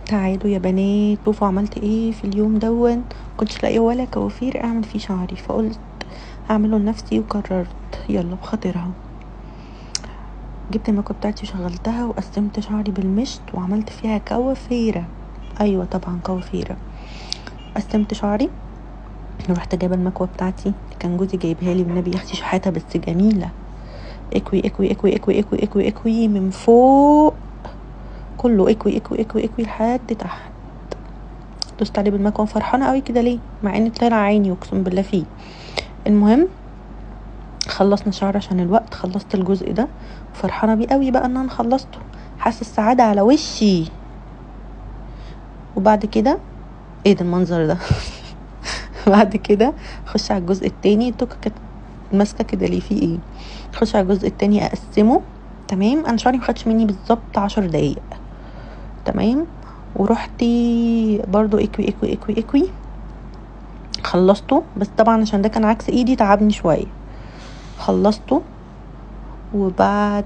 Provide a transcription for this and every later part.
تعالوا يا بنات شوفوا عملت ايه في اليوم دون. كنتش لاقيه ولا كوافير اعمل فيه شعري، فقلت هعمله لنفسي وقررت يلا بخاطرها. جبت المكوه بتاعتي وشغلتها وقسمت شعري بالمشط وعملت فيها كوافيره. ايوه طبعا كوافيره. قسمت شعري ورحت جايبه المكوه بتاعتي اللي كان جوزي جايبها لي، والنبي يا اختي شحاته بس جميله. اكوي اكوي اكوي اكوي اكوي اكوي اكوي من فوق كله، اكوي اكوي اكوي اكوي لحد تحت. دوست عليه بالمكوه فرحانه قوي كده ليه مع ان طلع عيني اقسم بالله فيه. المهم خلصنا شعر عشان الوقت، خلصت الجزء ده وفرحانه بيه قوي بقى ان انا خلصته، حاسه السعاده على وشي. وبعد كده ايه ده المنظر ده بعد كده خش على الجزء التاني. توكا كانت ماسكه كده ليه فيه ايه. خش على الجزء التاني اقسمه. تمام انا شعري مخدش مني بالظبط 10 دقايق. تمام ورحتي برضو اكوي اكوي اكوي اكوي خلصته، بس طبعا عشان ده كان عكس ايدي تعبني شويه. خلصته وبعد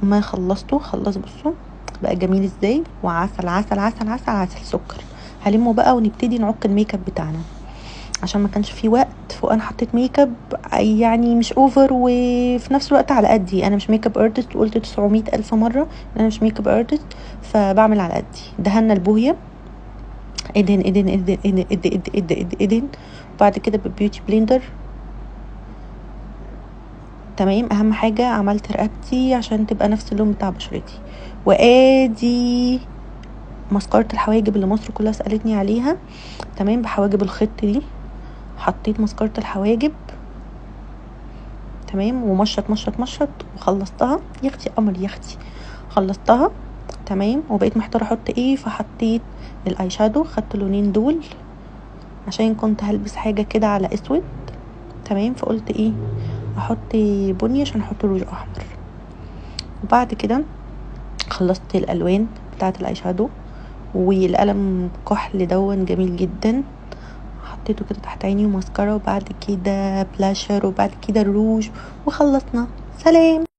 ما خلصته خلص بصوا بقى جميل ازاي، وعسل عسل عسل عسل عسل سكر. هلمه بقى ونبتدي نعك الميك اب بتاعنا عشان ما كانش في وقت. وانا حطيت ميك اب يعني مش اوفر وفي نفس الوقت على قدي، انا مش ميك اب ارتست، وقلت 900 الف مره انا مش ميك اب ارتست، فبعمل على قدي. دهنا البويه ادهن ادهن ادهن ادهن ادهن ادهن ادهن. بعد كده بالبيوتي بلندر. تمام اهم حاجه عملت رقبتي عشان تبقى نفس اللون بتاع بشرتي. وادي مسكرة الحواجب اللي مصر كلها سألتني عليها. تمام بحواجب الخط دي حطيت مسكرة الحواجب. تمام ومشط مشط مشط وخلصتها يا اختي قمر يا اختي خلصتها. تمام وبقيت محتاره احط ايه، فحطيت الاي شادو، خدت اللونين دول عشان كنت هلبس حاجه كده على اسود. تمام فقلت ايه احط بني عشان احط روج احمر. وبعد كده خلصت الالوان بتاعه الاي شادو والقلم كحل دون جميل جدا، حطيته كده تحت عيني وماسكارا وبعد كده بلاشر وبعد كده الروج وخلصنا. سلام.